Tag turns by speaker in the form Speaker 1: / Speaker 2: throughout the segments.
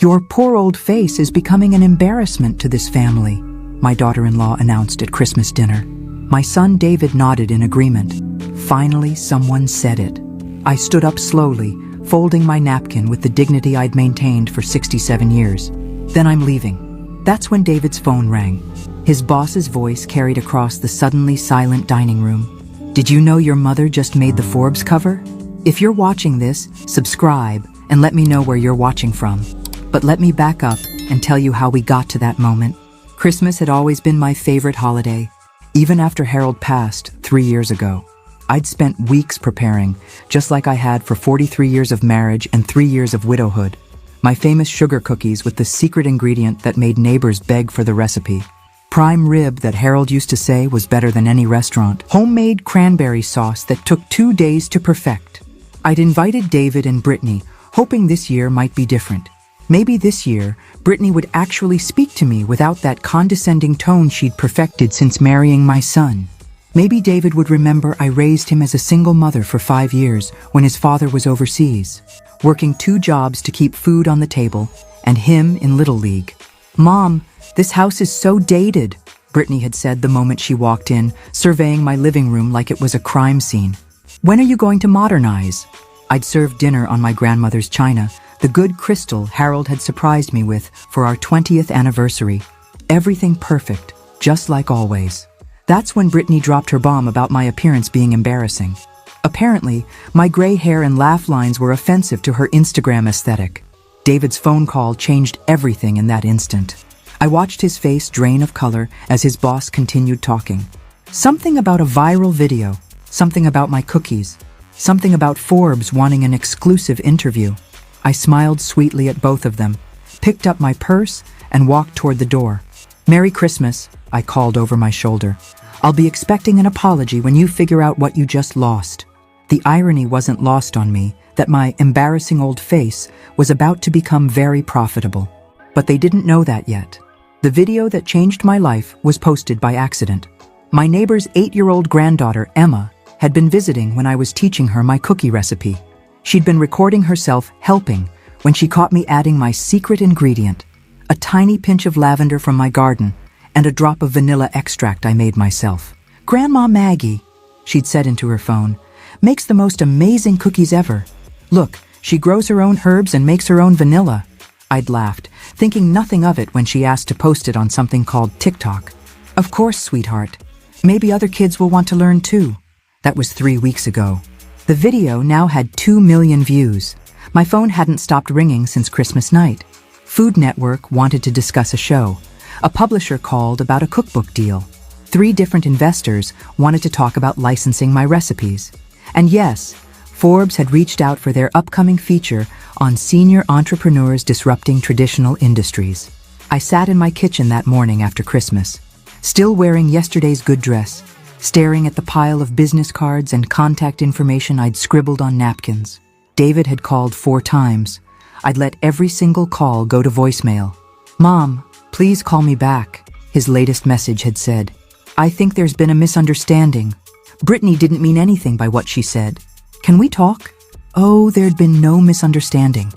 Speaker 1: "Your poor old face is becoming an embarrassment to this family," my daughter-in-law announced at Christmas dinner. My son David nodded in agreement. Finally, someone said it. I stood up slowly, folding my napkin with the dignity I'd maintained for 67 years. "Then I'm leaving." That's when David's phone rang. His boss's voice carried across the suddenly silent dining room. "Did you know your mother just made the Forbes cover? If you're watching this, subscribe and let me know where you're watching from. But let me back up and tell you how we got to that moment. Christmas had always been my favorite holiday. Even after Harold passed 3 years ago, I'd spent weeks preparing, just like I had for 43 years of marriage and 3 years of widowhood. My famous sugar cookies with the secret ingredient that made neighbors beg for the recipe. Prime rib that Harold used to say was better than any restaurant. Homemade cranberry sauce that took 2 days to perfect. I'd invited David and Brittany, hoping this year might be different. Maybe this year, Brittany would actually speak to me without that condescending tone she'd perfected since marrying my son. Maybe David would remember I raised him as a single mother for 5 years when his father was overseas, working 2 jobs to keep food on the table, and him in Little League. "Mom, this house is so dated," Brittany had said the moment she walked in, surveying my living room like it was a crime scene. "When are you going to modernize?" I'd served dinner on my grandmother's china, the good crystal Harold had surprised me with for our 20th anniversary. Everything perfect, just like always. That's when Brittany dropped her bomb about my appearance being embarrassing. Apparently, my gray hair and laugh lines were offensive to her Instagram aesthetic. David's phone call changed everything in that instant. I watched his face drain of color as his boss continued talking. Something about a viral video, something about my cookies, something about Forbes wanting an exclusive interview. I smiled sweetly at both of them, picked up my purse, and walked toward the door. "Merry Christmas," I called over my shoulder. "I'll be expecting an apology when you figure out what you just lost." The irony wasn't lost on me that my embarrassing old face was about to become very profitable. But they didn't know that yet. The video that changed my life was posted by accident. My neighbor's 8-year-old granddaughter, Emma, had been visiting when I was teaching her my cookie recipe. She'd been recording herself helping when she caught me adding my secret ingredient, a tiny pinch of lavender from my garden, and a drop of vanilla extract I made myself. "Grandma Maggie," she'd said into her phone, "makes the most amazing cookies ever. Look, she grows her own herbs and makes her own vanilla." I'd laughed, thinking nothing of it when she asked to post it on something called TikTok. "Of course, sweetheart. Maybe other kids will want to learn too." That was 3 weeks ago. The video now had 2 million views. My phone hadn't stopped ringing since Christmas night. Food Network wanted to discuss a show. A publisher called about a cookbook deal. 3 different investors wanted to talk about licensing my recipes. And yes, Forbes had reached out for their upcoming feature on senior entrepreneurs disrupting traditional industries. I sat in my kitchen that morning after Christmas, still wearing yesterday's good dress, staring at the pile of business cards and contact information I'd scribbled on napkins. David had called 4 times. I'd let every single call go to voicemail. "Mom, please call me back," his latest message had said. "I think there's been a misunderstanding. Brittany didn't mean anything by what she said. Can we talk?" Oh, there'd been no misunderstanding.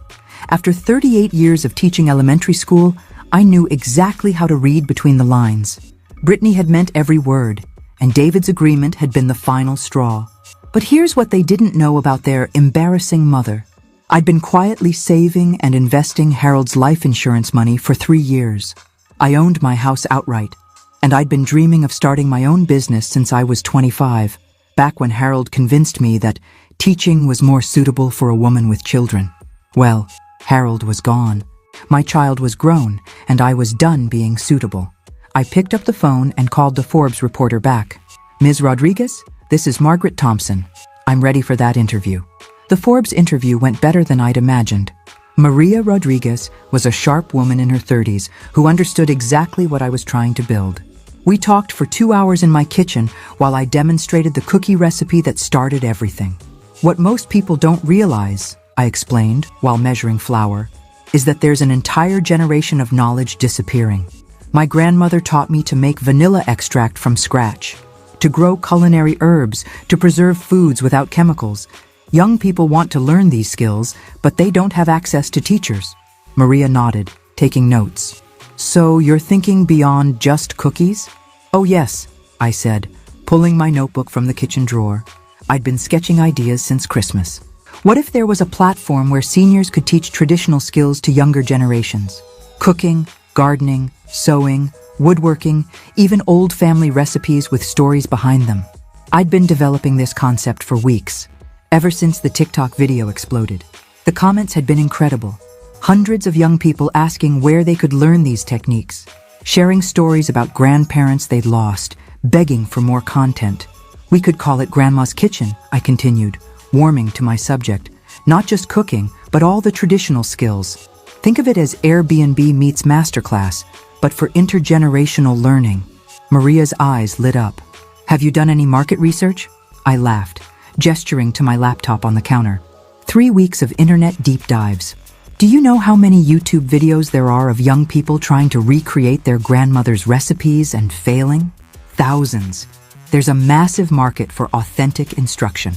Speaker 1: After 38 years of teaching elementary school, I knew exactly how to read between the lines. Brittany had meant every word, and David's agreement had been the final straw. But here's what they didn't know about their embarrassing mother. I'd been quietly saving and investing Harold's life insurance money for 3 years. I owned my house outright, and I'd been dreaming of starting my own business since I was 25, back when Harold convinced me that teaching was more suitable for a woman with children. Well, Harold was gone. My child was grown, and I was done being suitable. I picked up the phone and called the Forbes reporter back. "Ms. Rodriguez, this is Margaret Thompson. I'm ready for that interview." The Forbes interview went better than I'd imagined. Maria Rodriguez was a sharp woman in her 30s who understood exactly what I was trying to build. We talked for 2 hours in my kitchen while I demonstrated the cookie recipe that started everything. "What most people don't realize," I explained while measuring flour, "is that there's an entire generation of knowledge disappearing. My grandmother taught me to make vanilla extract from scratch, to grow culinary herbs, to preserve foods without chemicals. Young people want to learn these skills, but they don't have access to teachers. Maria nodded, taking notes. So you're thinking beyond just cookies? Oh yes, I said, pulling my notebook from the kitchen drawer. I'd been sketching ideas since Christmas. What if there was a platform where seniors could teach traditional skills to younger generations? Cooking, gardening, sewing, woodworking, even old family recipes with stories behind them. I'd been developing this concept for weeks, ever since the TikTok video exploded. The comments had been incredible. Hundreds of young people asking where they could learn these techniques, sharing stories about grandparents they'd lost, begging for more content. We could call it Grandma's Kitchen, I continued, warming to my subject. Not just cooking, but all the traditional skills. Think of it as Airbnb meets Masterclass, but for intergenerational learning. Maria's eyes lit up. Have you done any market research? I laughed, gesturing to my laptop on the counter. 3 weeks of internet deep dives. Do you know how many YouTube videos there are of young people trying to recreate their grandmother's recipes and failing? Thousands. There's a massive market for authentic instruction.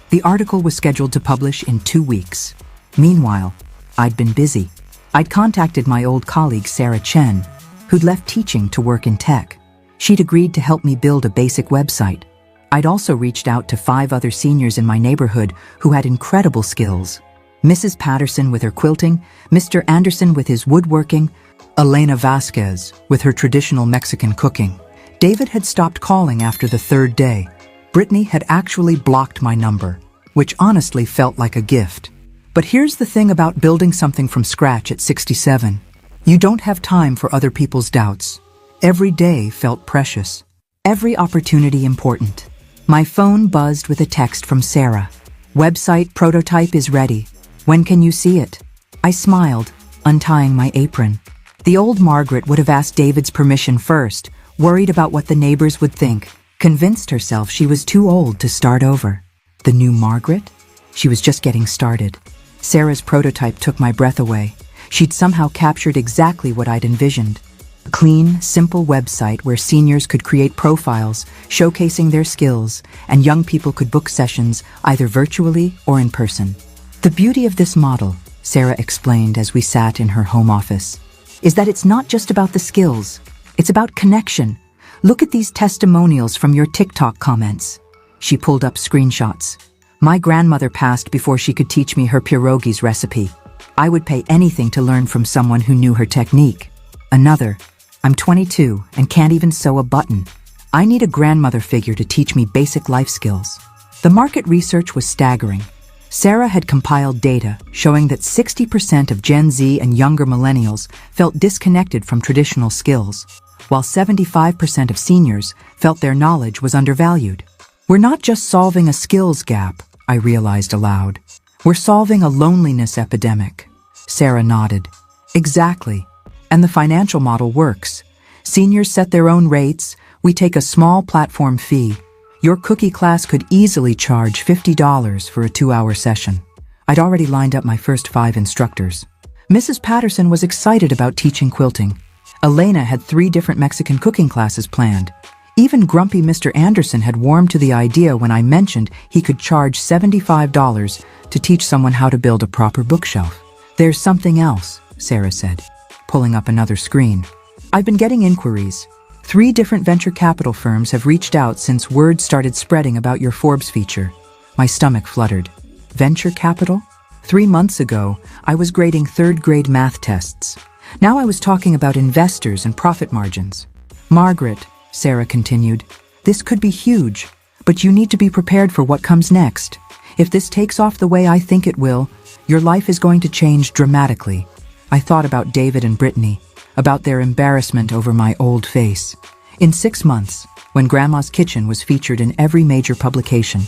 Speaker 1: The article was scheduled to publish in 2 weeks. Meanwhile, I'd been busy. I'd contacted my old colleague Sarah Chen, who'd left teaching to work in tech. She'd agreed to help me build a basic website. I'd also reached out to 5 other seniors in my neighborhood who had incredible skills. Mrs. Patterson with her quilting, Mr. Anderson with his woodworking, Elena Vasquez with her traditional Mexican cooking. David had stopped calling after the 3rd day. Brittany had actually blocked my number, which honestly felt like a gift. But here's the thing about building something from scratch at 67. You don't have time for other people's doubts. Every day felt precious. Every opportunity important. My phone buzzed with a text from Sarah. Website prototype is ready. When can you see it? I smiled, untying my apron. The old Margaret would have asked David's permission first, worried about what the neighbors would think, convinced herself she was too old to start over. The new Margaret? She was just getting started. Sarah's prototype took my breath away. She'd somehow captured exactly what I'd envisioned. A clean, simple website where seniors could create profiles, showcasing their skills, and young people could book sessions either virtually or in person. The beauty of this model, Sarah explained as we sat in her home office, is that it's not just about the skills. It's about connection. Look at these testimonials from your TikTok comments. She pulled up screenshots. My grandmother passed before she could teach me her pierogies recipe. I would pay anything to learn from someone who knew her technique. Another, I'm 22 and can't even sew a button. I need a grandmother figure to teach me basic life skills. The market research was staggering. Sarah had compiled data showing that 60% of Gen Z and younger millennials felt disconnected from traditional skills, while 75% of seniors felt their knowledge was undervalued. We're not just solving a skills gap, I realized aloud. We're solving a loneliness epidemic. Sarah nodded. Exactly. And the financial model works. Seniors set their own rates. We take a small platform fee. Your cookie class could easily charge $50 for a 2-hour session. I'd already lined up my first 5 instructors. Mrs. Patterson was excited about teaching quilting. Elena had 3 different Mexican cooking classes planned. Even grumpy Mr. Anderson had warmed to the idea when I mentioned he could charge $75 to teach someone how to build a proper bookshelf. There's something else, Sarah said, pulling up another screen. I've been getting inquiries. 3 different venture capital firms have reached out since word started spreading about your Forbes feature. My stomach fluttered. Venture capital? 3 months ago, I was grading 3rd grade math tests. Now I was talking about investors and profit margins. Margaret, Sarah continued, this could be huge, but you need to be prepared for what comes next. If this takes off the way I think it will, your life is going to change dramatically. I thought about David and Brittany, about their embarrassment over my old face. In 6 months, when Grandma's Kitchen was featured in every major publication,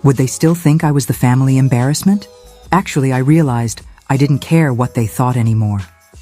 Speaker 1: would they still think I was the family embarrassment? Actually, I realized I didn't care what they thought anymore.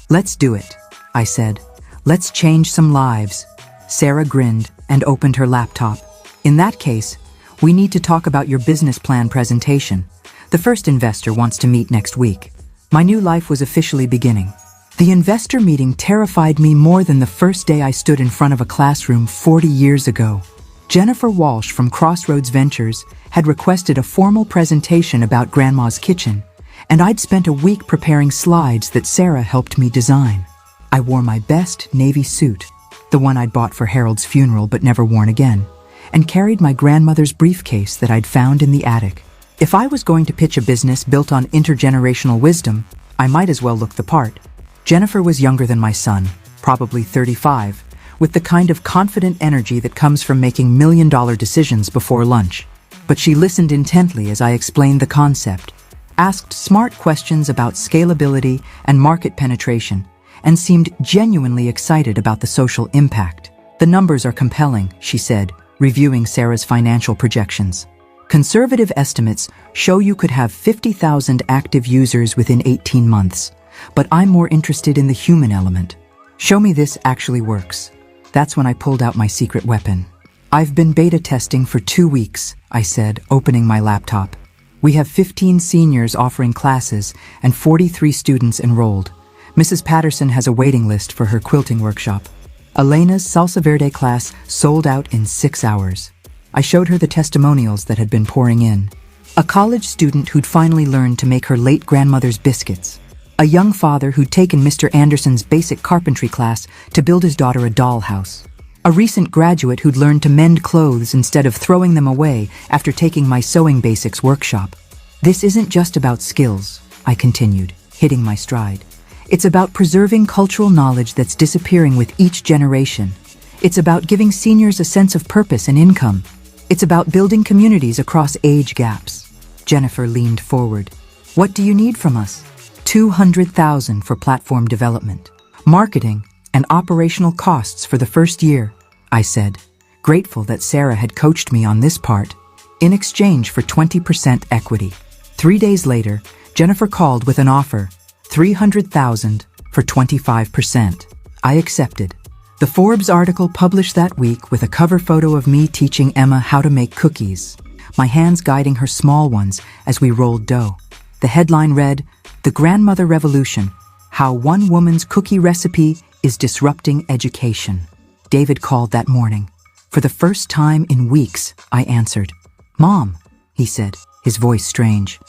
Speaker 1: Let's do it, I said. Let's change some lives. Sarah grinned and opened her laptop. In that case, we need to talk about your business plan presentation. The first investor wants to meet next week. My new life was officially beginning. The investor meeting terrified me more than the first day I stood in front of a classroom 40 years ago. Jennifer Walsh from Crossroads Ventures had requested a formal presentation about Grandma's Kitchen, and I'd spent a week preparing slides that Sarah helped me design. I wore my best navy suit, the one I'd bought for Harold's funeral but never worn again, and carried my grandmother's briefcase that I'd found in the attic. If I was going to pitch a business built on intergenerational wisdom, I might as well look the part. Jennifer was younger than my son, probably 35, with the kind of confident energy that comes from making million-dollar decisions before lunch. But she listened intently as I explained the concept, asked smart questions about scalability and market penetration, and seemed genuinely excited about the social impact. "The numbers are compelling," she said, reviewing Sarah's financial projections. "Conservative estimates show you could have 50,000 active users within 18 months, but I'm more interested in the human element. Show me this actually works." That's when I pulled out my secret weapon. "I've been beta testing for 2 weeks," I said, opening my laptop. "We have 15 seniors offering classes and 43 students enrolled. Mrs. Patterson has a waiting list for her quilting workshop. Elena's Salsa Verde class sold out in 6 hours. I showed her the testimonials that had been pouring in. A college student who'd finally learned to make her late grandmother's biscuits. A young father who'd taken Mr. Anderson's basic carpentry class to build his daughter a dollhouse. A recent graduate who'd learned to mend clothes instead of throwing them away after taking my sewing basics workshop. This isn't just about skills," I continued, hitting my stride. "It's about preserving cultural knowledge that's disappearing with each generation. It's about giving seniors a sense of purpose and income. It's about building communities across age gaps." Jennifer leaned forward. "What do you need from us?" $200,000 for platform development, marketing, and operational costs for the first year, I said, grateful that Sarah had coached me on this part, in exchange for 20% equity. 3 days later, Jennifer called with an offer, $300,000 for 25%. I accepted. The Forbes article published that week with a cover photo of me teaching Emma how to make cookies, my hands guiding her small ones as we rolled dough. The headline read, "The Grandmother Revolution, How One Woman's Cookie Recipe is Disrupting Education." David called that morning. For the first time in weeks, I answered. "Mom," he said, his voice strange.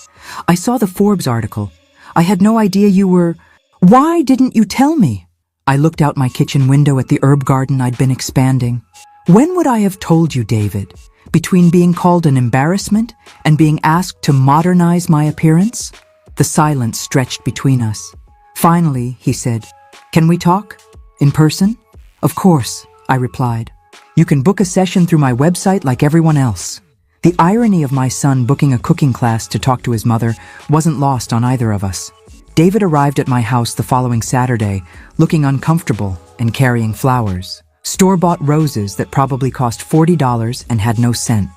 Speaker 1: "I saw the Forbes article. I had no idea you were... Why didn't you tell me?" I looked out my kitchen window at the herb garden I'd been expanding. "When would I have told you, David? Between being called an embarrassment and being asked to modernize my appearance?" The silence stretched between us. Finally, he said, "Can we talk? In person?" "Of course," I replied. "You can book a session through my website like everyone else." The irony of my son booking a cooking class to talk to his mother wasn't lost on either of us. David arrived at my house the following Saturday, looking uncomfortable and carrying flowers. Store-bought roses that probably cost $40 and had no scent.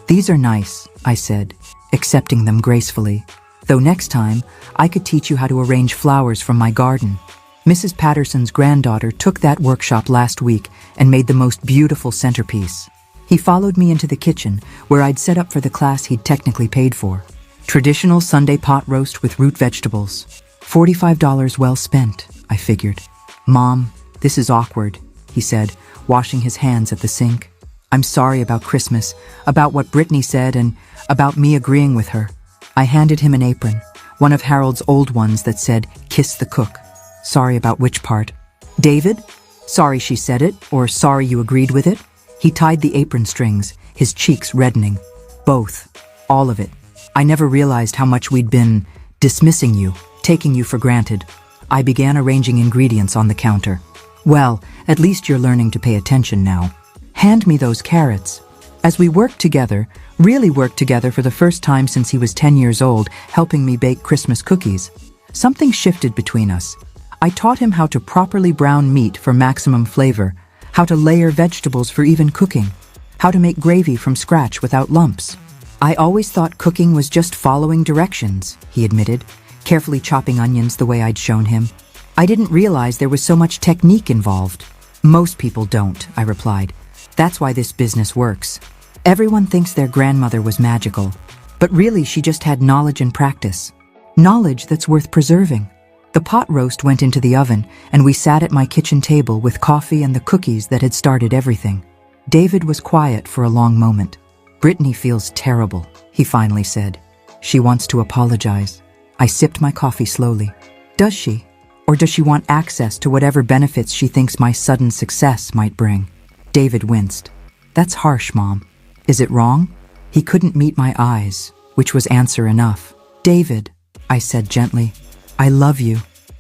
Speaker 1: "These are nice," I said, accepting them gracefully. "Though next time, I could teach you how to arrange flowers from my garden." Mrs. Patterson's granddaughter took that workshop last week and made the most beautiful centerpiece. He followed me into the kitchen, where I'd set up for the class he'd technically paid for. Traditional Sunday pot roast with root vegetables. $45 well spent, I figured. "Mom, this is awkward," he said, washing his hands at the sink. "I'm sorry about Christmas, about what Brittany said, and about me agreeing with her." I handed him an apron, one of Harold's old ones that said, "Kiss the cook." "Sorry about which part?" "David? Sorry she said it, or sorry you agreed with it?" He tied the apron strings, his cheeks reddening. "Both. All of it. I never realized how much we'd been dismissing you, taking you for granted." I began arranging ingredients on the counter. "Well, at least you're learning to pay attention now. Hand me those carrots." As we worked together, really worked together for the first time since he was 10 years old, helping me bake Christmas cookies, something shifted between us. I taught him how to properly brown meat for maximum flavor, how to layer vegetables for even cooking, how to make gravy from scratch without lumps. "I always thought cooking was just following directions," he admitted, carefully chopping onions the way I'd shown him. "I didn't realize there was so much technique involved." "Most people don't," I replied. "That's why this business works. Everyone thinks their grandmother was magical, but really she just had knowledge and practice. Knowledge that's worth preserving." The pot roast went into the oven, and we sat at my kitchen table with coffee and the cookies that had started everything. David was quiet for a long moment. "Brittany feels terrible," he finally said. "She wants to apologize." I sipped my coffee slowly. Does she? Or does she want access to whatever benefits she thinks my sudden success might bring? David winced. That's harsh, Mom. Is it wrong? He couldn't meet my eyes, which was answer enough. David, I said gently, I love you.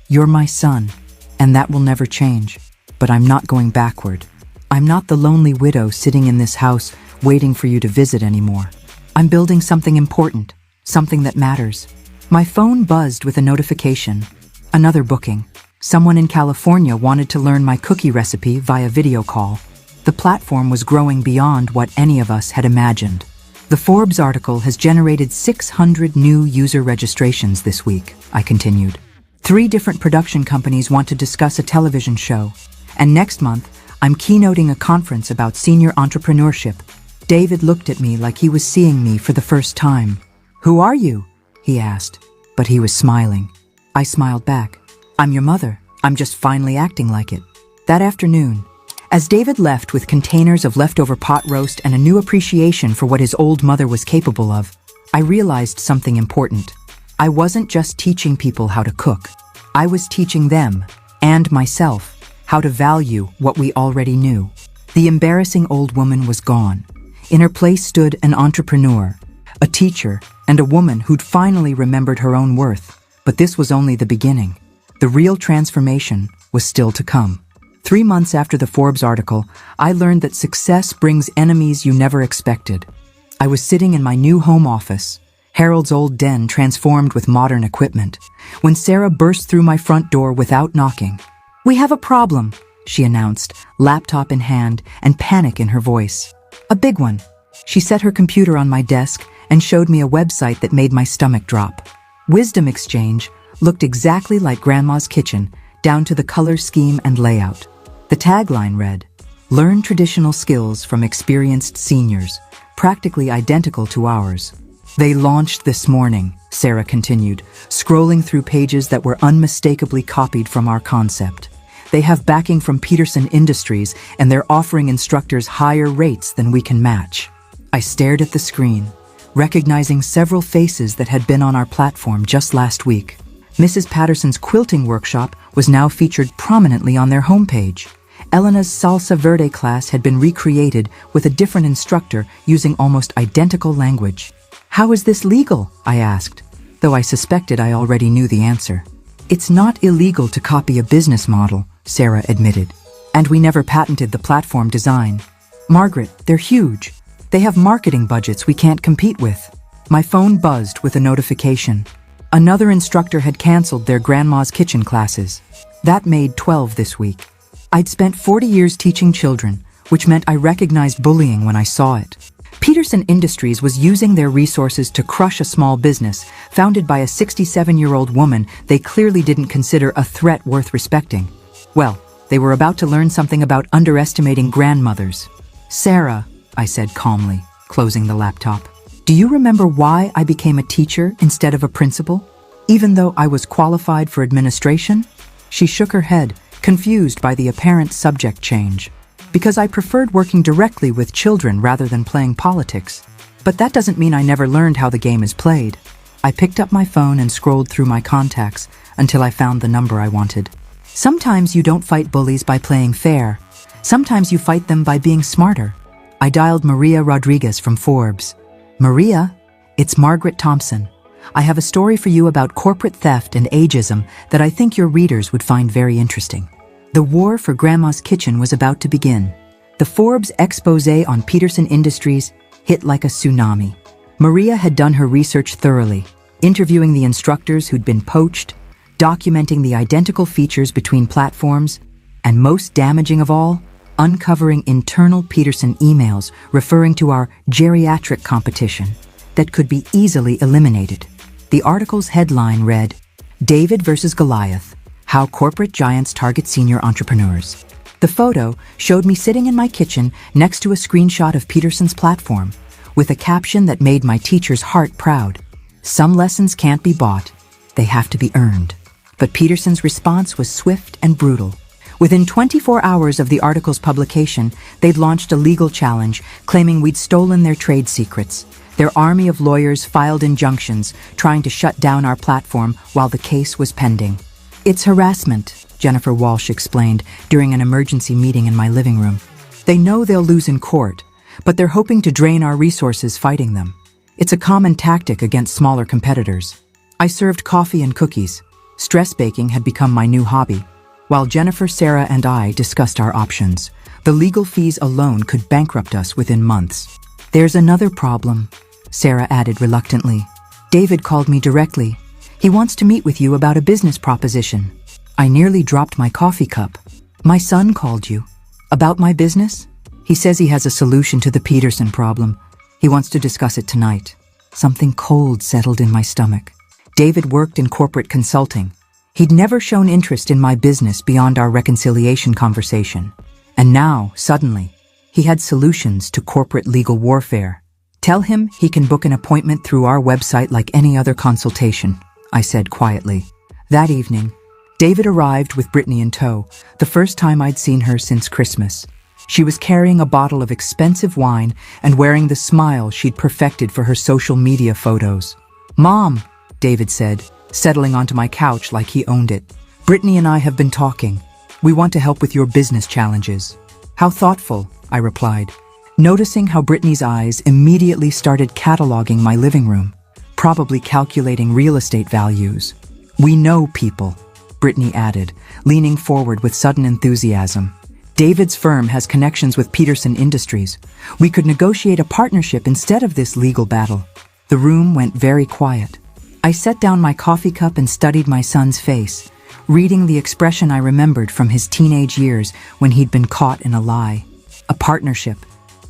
Speaker 1: You're my son, and that will never change. But I'm not going backward. I'm not the lonely widow sitting in this house waiting for you to visit anymore. I'm building something important, something that matters. My phone buzzed with a notification. Another booking. Someone in California wanted to learn my cookie recipe via video call. The platform was growing beyond what any of us had imagined. The Forbes article has generated 600 new user registrations this week, I continued. 3 different production companies want to discuss a television show. And next month, I'm keynoting a conference about senior entrepreneurship. David looked at me like he was seeing me for the first time. Who are you? He asked, but he was smiling. I smiled back. I'm your mother. I'm just finally acting like it. That afternoon, as David left with containers of leftover pot roast and a new appreciation for what his old mother was capable of, I realized something important. I wasn't just teaching people how to cook. I was teaching them, and myself, how to value what we already knew. The embarrassing old woman was gone. In her place stood an entrepreneur, a teacher, and a woman who'd finally remembered her own worth. But this was only the beginning. The real transformation was still to come. 3 months after the Forbes article, I learned that success brings enemies you never expected. I was sitting in my new home office, Harold's old den transformed with modern equipment, when Sarah burst through my front door without knocking. We have a problem, she announced, laptop in hand and panic in her voice. A big one. She set her computer on my desk and showed me a website that made my stomach drop. Wisdom Exchange looked exactly like Grandma's kitchen, down to the color scheme and layout. The tagline read, "Learn traditional skills from experienced seniors," practically identical to ours. They launched this morning, Sarah continued, scrolling through pages that were unmistakably copied from our concept. They have backing from Peterson Industries, and they're offering instructors higher rates than we can match. I stared at the screen, recognizing several faces that had been on our platform just last week. Mrs. Patterson's quilting workshop was now featured prominently on their homepage. Elena's Salsa Verde class had been recreated with a different instructor using almost identical language. How is this legal? I asked, though I suspected I already knew the answer. It's not illegal to copy a business model, Sarah admitted. And we never patented the platform design. Margaret, they're huge. They have marketing budgets we can't compete with. My phone buzzed with a notification. Another instructor had canceled their Grandma's kitchen classes. That made 12 this week. I'd spent 40 years teaching children, which meant I recognized bullying when I saw it. Peterson Industries was using their resources to crush a small business, founded by a 67-year-old woman they clearly didn't consider a threat worth respecting. Well, they were about to learn something about underestimating grandmothers. Sarah, I said calmly, closing the laptop, do you remember why I became a teacher instead of a principal, even though I was qualified for administration? She shook her head, confused by the apparent subject change. Because I preferred working directly with children rather than playing politics. But that doesn't mean I never learned how the game is played. I picked up my phone and scrolled through my contacts until I found the number I wanted. Sometimes you don't fight bullies by playing fair. Sometimes you fight them by being smarter. I dialed Maria Rodriguez from Forbes. Maria, it's Margaret Thompson. I have a story for you about corporate theft and ageism that I think your readers would find very interesting. The war for Grandma's kitchen was about to begin. The Forbes expose on Peterson Industries hit like a tsunami. Maria had done her research thoroughly, interviewing the instructors who'd been poached, documenting the identical features between platforms, and most damaging of all, uncovering internal Peterson emails referring to our geriatric competition that could be easily eliminated. The article's headline read, "David versus Goliath, How Corporate Giants Target Senior Entrepreneurs." The photo showed me sitting in my kitchen next to a screenshot of Peterson's platform, with a caption that made my teacher's heart proud. Some lessons can't be bought, they have to be earned. But Peterson's response was swift and brutal. Within 24 hours of the article's publication, they'd launched a legal challenge claiming we'd stolen their trade secrets. Their army of lawyers filed injunctions, trying to shut down our platform while the case was pending. It's harassment, Jennifer Walsh explained during an emergency meeting in my living room. They know they'll lose in court, but they're hoping to drain our resources fighting them. It's a common tactic against smaller competitors. I served coffee and cookies. Stress baking had become my new hobby. While Jennifer, Sarah, and I discussed our options, the legal fees alone could bankrupt us within months. There's another problem, Sarah added reluctantly. David called me directly. He wants to meet with you about a business proposition. I nearly dropped my coffee cup. My son called you. About my business? He says he has a solution to the Peterson problem. He wants to discuss it tonight. Something cold settled in my stomach. David worked in corporate consulting. He'd never shown interest in my business beyond our reconciliation conversation. And now, suddenly, he had solutions to corporate legal warfare. Tell him he can book an appointment through our website like any other consultation, I said quietly. That evening, David arrived with Brittany in tow, the first time I'd seen her since Christmas. She was carrying a bottle of expensive wine and wearing the smile she'd perfected for her social media photos. Mom, David said, settling onto my couch like he owned it. Brittany and I have been talking. We want to help with your business challenges. How thoughtful, I replied, noticing how Brittany's eyes immediately started cataloging my living room, probably calculating real estate values. We know people, Brittany added, leaning forward with sudden enthusiasm. David's firm has connections with Peterson Industries. We could negotiate a partnership instead of this legal battle. The room went very quiet. I set down my coffee cup and studied my son's face, reading the expression I remembered from his teenage years when he'd been caught in a lie. A partnership,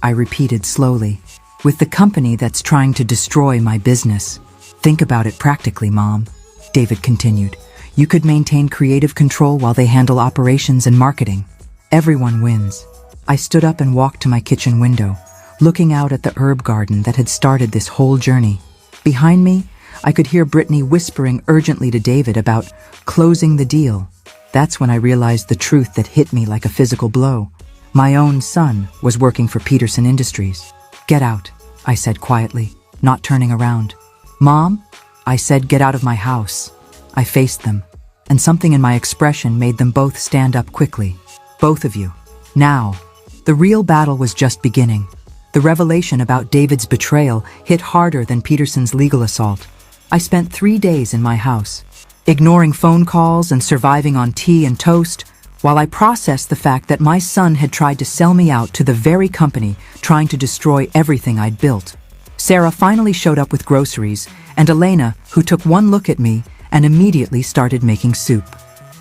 Speaker 1: I repeated slowly, with the company that's trying to destroy my business. Think about it practically, Mom, David continued. You could maintain creative control while they handle operations and marketing. Everyone wins. I stood up and walked to my kitchen window, looking out at the herb garden that had started this whole journey. Behind me, I could hear Brittany whispering urgently to David about closing the deal. That's when I realized the truth that hit me like a physical blow. My own son was working for Peterson Industries. Get out, I said quietly, not turning around. Mom, I said, get out of my house. I faced them, and something in my expression made them both stand up quickly. Both of you. Now. The real battle was just beginning. The revelation about David's betrayal hit harder than Peterson's legal assault. I spent 3 days in my house, ignoring phone calls and surviving on tea and toast, while I processed the fact that my son had tried to sell me out to the very company trying to destroy everything I'd built. Sarah finally showed up with groceries, and Elena, who took one look at me and immediately started making soup.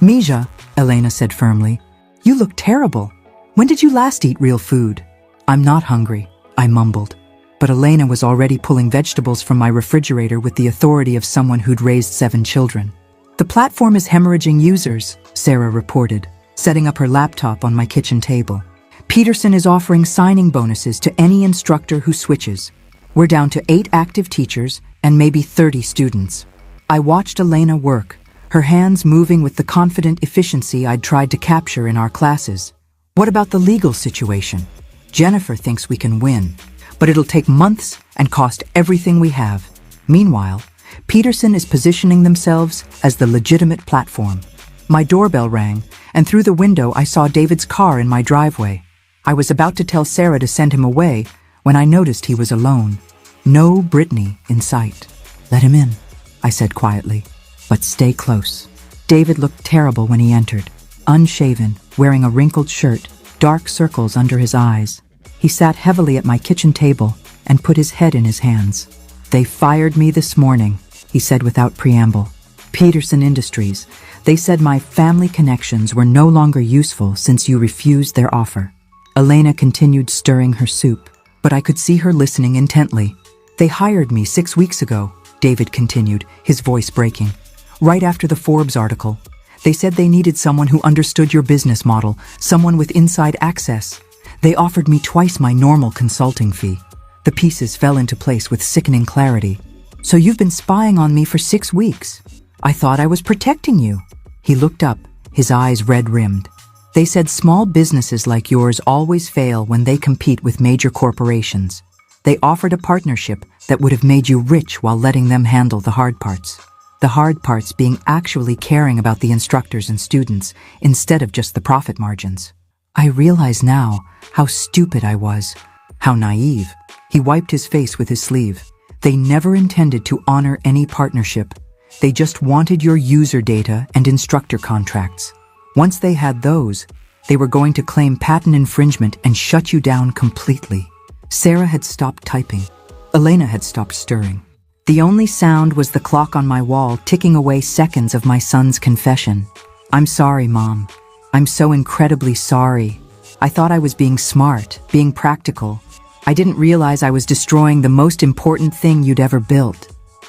Speaker 1: Misha, Elena said firmly, you look terrible. When did you last eat real food? I'm not hungry, I mumbled. But Elena was already pulling vegetables from my refrigerator with the authority of someone who'd raised 7 children. The platform is hemorrhaging users, Sarah reported, setting up her laptop on my kitchen table. Peterson is offering signing bonuses to any instructor who switches. We're down to 8 active teachers and maybe 30 students. I watched Elena work, her hands moving with the confident efficiency I'd tried to capture in our classes. What about the legal situation? Jennifer thinks we can win, but it'll take months and cost everything we have. Meanwhile, Peterson is positioning themselves as the legitimate platform. My doorbell rang, and through the window I saw David's car in my driveway. I was about to tell Sarah to send him away when I noticed he was alone. No Brittany in sight. Let him in, I said quietly, but stay close. David looked terrible when he entered, unshaven, wearing a wrinkled shirt, dark circles under his eyes. He sat heavily at my kitchen table and put his head in his hands. They fired me this morning, he said without preamble. Peterson Industries. They said my family connections were no longer useful since you refused their offer. Elena continued stirring her soup, but I could see her listening intently. They hired me 6 weeks ago, David continued, his voice breaking. Right after the Forbes article. They said they needed someone who understood your business model, someone with inside access. They offered me twice my normal consulting fee. The pieces fell into place with sickening clarity. So you've been spying on me for 6 weeks. I thought I was protecting you. He looked up, his eyes red-rimmed. They said small businesses like yours always fail when they compete with major corporations. They offered a partnership, that would have made you rich while letting them handle the hard parts. The hard parts being actually caring about the instructors and students instead of just the profit margins. I realize now how stupid I was, how naive. He wiped his face with his sleeve. They never intended to honor any partnership. They just wanted your user data and instructor contracts. Once they had those, they were going to claim patent infringement and shut you down completely. Sarah had stopped typing. Elena had stopped stirring. The only sound was the clock on my wall ticking away seconds of my son's confession. "I'm sorry, Mom. I'm so incredibly sorry. I thought I was being smart, being practical. I didn't realize I was destroying the most important thing you'd ever built."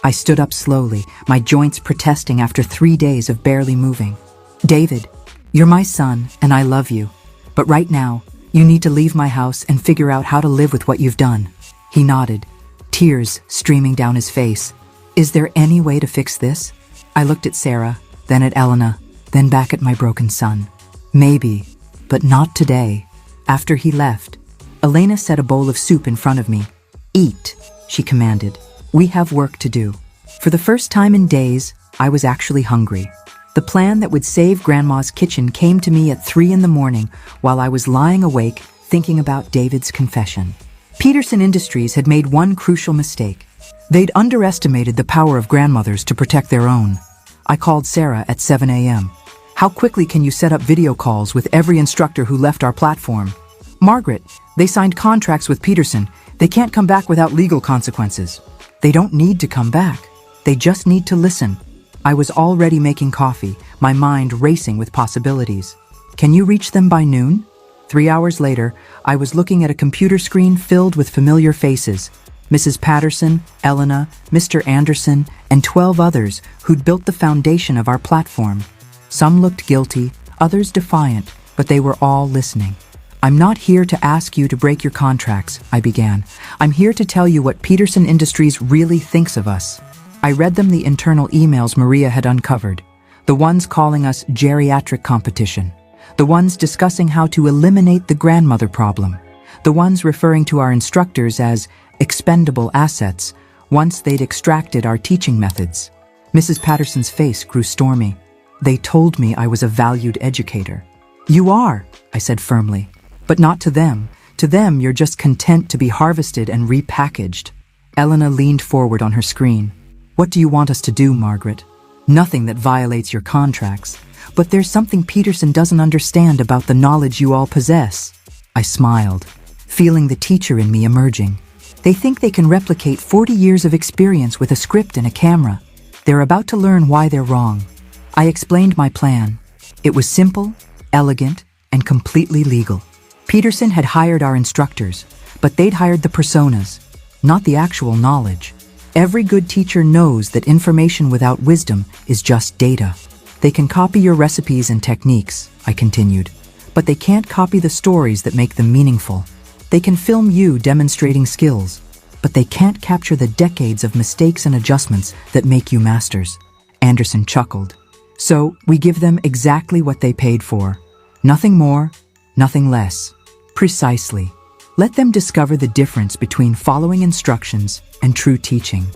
Speaker 1: I stood up slowly, my joints protesting after 3 days of barely moving. "David, you're my son, and I love you. But right now, you need to leave my house and figure out how to live with what you've done." He nodded, tears streaming down his face. "Is there any way to fix this?" I looked at Sarah, then at Elena, then back at my broken son. "Maybe, but not today." After he left, Elena set a bowl of soup in front of me. "Eat," she commanded. "We have work to do." For the first time in days, I was actually hungry. The plan that would save Grandma's kitchen came to me at 3 in the morning while I was lying awake thinking about David's confession. Peterson Industries had made one crucial mistake. They'd underestimated the power of grandmothers to protect their own. I called Sarah at 7 a.m. "How quickly can you set up video calls with every instructor who left our platform?" "Margaret, they signed contracts with Peterson. They can't come back without legal consequences." "They don't need to come back. They just need to listen." I was already making coffee, my mind racing with possibilities. "Can you reach them by noon?" 3 hours later, I was looking at a computer screen filled with familiar faces. Mrs. Patterson, Elena, Mr. Anderson, and 12 others who'd built the foundation of our platform. Some looked guilty, others defiant, but they were all listening. "I'm not here to ask you to break your contracts," I began. "I'm here to tell you what Peterson Industries really thinks of us." I read them the internal emails Maria had uncovered, the ones calling us geriatric competition, the ones discussing how to eliminate the grandmother problem, the ones referring to our instructors as expendable assets once they'd extracted our teaching methods. Mrs. Patterson's face grew stormy. "They told me I was a valued educator." "You are," I said firmly, "but not to them. To them, you're just content to be harvested and repackaged." Elena leaned forward on her screen. "What do you want us to do, Margaret?" "Nothing that violates your contracts. But there's something Peterson doesn't understand about the knowledge you all possess." I smiled, feeling the teacher in me emerging. "They think they can replicate 40 years of experience with a script and a camera. They're about to learn why they're wrong." I explained my plan. It was simple, elegant, and completely legal. Peterson had hired our instructors, but they'd hired the personas, not the actual knowledge. Every good teacher knows that information without wisdom is just data. "They can copy your recipes and techniques," I continued, "but they can't copy the stories that make them meaningful. They can film you demonstrating skills, but they can't capture the decades of mistakes and adjustments that make you masters." Anderson chuckled. "So we give them exactly what they paid for. Nothing more, nothing less." "Precisely. Let them discover the difference between following instructions and true teaching."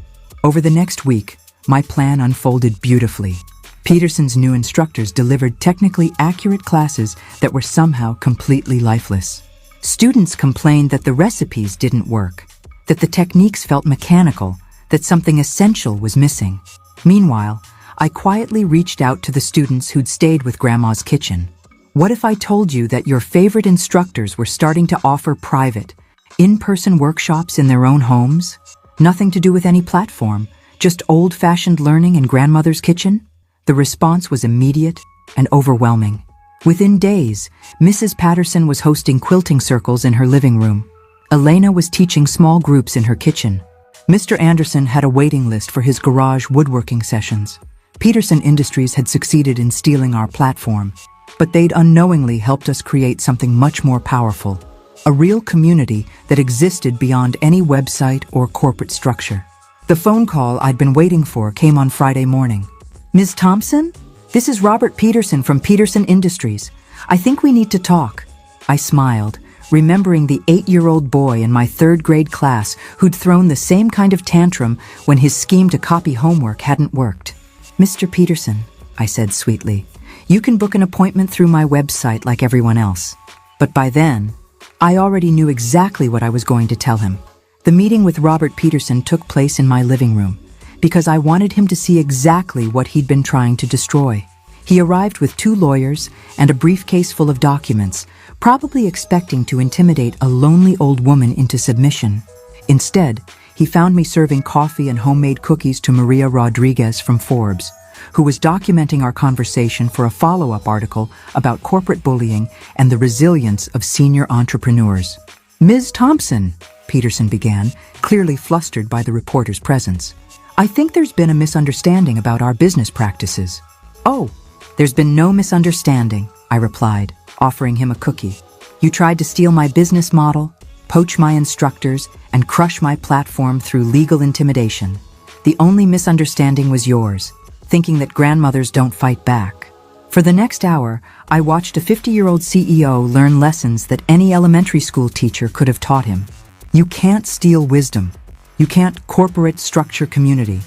Speaker 1: Over the next week, my plan unfolded beautifully. Peterson's new instructors delivered technically accurate classes that were somehow completely lifeless. Students complained that the recipes didn't work, that the techniques felt mechanical, that something essential was missing. Meanwhile, I quietly reached out to the students who'd stayed with Grandma's kitchen. "What if I told you that your favorite instructors were starting to offer private, in-person workshops in their own homes? Nothing to do with any platform, just old-fashioned learning in Grandmother's kitchen?" The response was immediate and overwhelming. Within days, Mrs. Patterson was hosting quilting circles in her living room. Elena was teaching small groups in her kitchen. Mr. Anderson had a waiting list for his garage woodworking sessions. Peterson Industries had succeeded in stealing our platform, but they'd unknowingly helped us create something much more powerful, a real community that existed beyond any website or corporate structure. The phone call I'd been waiting for came on Friday morning. "Ms. Thompson? This is Robert Peterson from Peterson Industries. I think we need to talk." I smiled, remembering the 8-year-old boy in my 3rd grade class who'd thrown the same kind of tantrum when his scheme to copy homework hadn't worked. "Mr. Peterson," I said sweetly, "you can book an appointment through my website like everyone else." But by then, I already knew exactly what I was going to tell him. The meeting with Robert Peterson took place in my living room because I wanted him to see exactly what he'd been trying to destroy. He arrived with 2 lawyers and a briefcase full of documents, probably expecting to intimidate a lonely old woman into submission. Instead, he found me serving coffee and homemade cookies to Maria Rodriguez from Forbes, who was documenting our conversation for a follow-up article about corporate bullying and the resilience of senior entrepreneurs. "Ms. Thompson," Peterson began, clearly flustered by the reporter's presence, "I think there's been a misunderstanding about our business practices." "Oh, there's been no misunderstanding," I replied, offering him a cookie. "You tried to steal my business model, poach my instructors, and crush my platform through legal intimidation. The only misunderstanding was yours, thinking that grandmothers don't fight back." For the next hour, I watched a 50-year-old CEO learn lessons that any elementary school teacher could have taught him. You can't steal wisdom. You can't corporate structure community.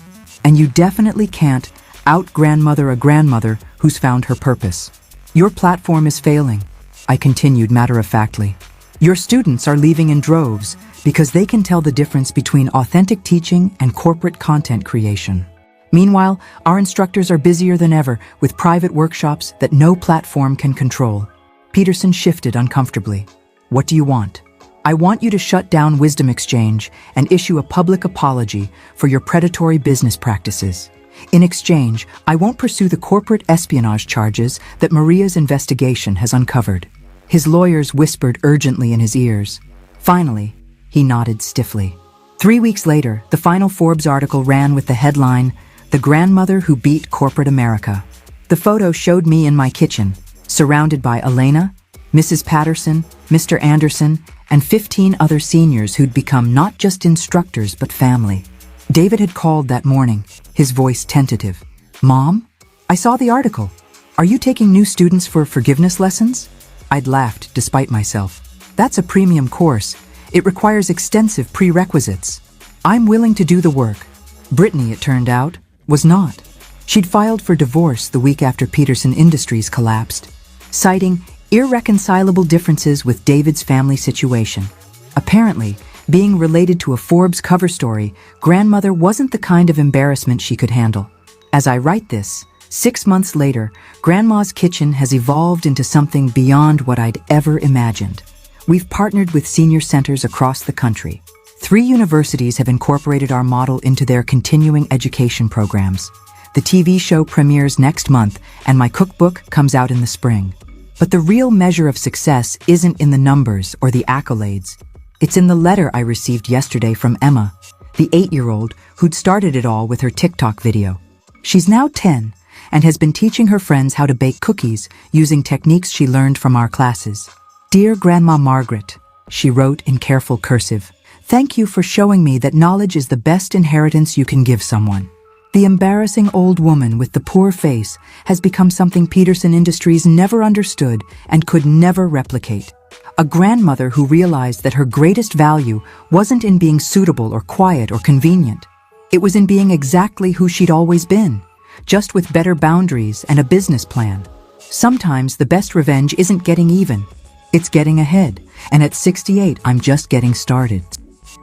Speaker 1: And you definitely can't out-grandmother a grandmother who's found her purpose. "Your platform is failing," I continued matter-of-factly. "Your students are leaving in droves because they can tell the difference between authentic teaching and corporate content creation. Meanwhile, our instructors are busier than ever with private workshops that no platform can control." Peterson shifted uncomfortably. "What do you want?" "I want you to shut down Wisdom Exchange and issue a public apology for your predatory business practices. In exchange, I won't pursue the corporate espionage charges that Maria's investigation has uncovered." His lawyers whispered urgently in his ears. Finally, he nodded stiffly. 3 weeks later, the final Forbes article ran with the headline, "The Grandmother Who Beat Corporate America." The photo showed me in my kitchen, surrounded by Elena, Mrs. Patterson, Mr. Anderson, and 15 other seniors who'd become not just instructors but family. David had called that morning, his voice tentative. "Mom, I saw the article. Are you taking new students for forgiveness lessons?" I'd laughed despite myself. "That's a premium course. It requires extensive prerequisites. I'm willing to do the work." Brittany, it turned out, was not. She'd filed for divorce the week after Peterson Industries collapsed, citing irreconcilable differences with David's family situation. Apparently, being related to a Forbes cover story, grandmother wasn't the kind of embarrassment she could handle. As I write this, 6 months later, Grandma's Kitchen has evolved into something beyond what I'd ever imagined. We've partnered with senior centers across the country. 3 universities have incorporated our model into their continuing education programs. The TV show premieres next month, and my cookbook comes out in the spring. But the real measure of success isn't in the numbers or the accolades. It's in the letter I received yesterday from Emma, the 8-year-old who'd started it all with her TikTok video. She's now 10 and has been teaching her friends how to bake cookies using techniques she learned from our classes. "Dear Grandma Margaret," she wrote in careful cursive, "thank you for showing me that knowledge is the best inheritance you can give someone." The embarrassing old woman with the poor face has become something Peterson Industries never understood and could never replicate. A grandmother who realized that her greatest value wasn't in being suitable or quiet or convenient. It was in being exactly who she'd always been, just with better boundaries and a business plan. Sometimes the best revenge isn't getting even. It's getting ahead, and at 68, I'm just getting started.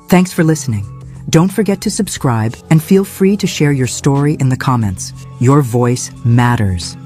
Speaker 1: Thanks for listening. Don't forget to subscribe and feel free to share your story in the comments. Your voice matters.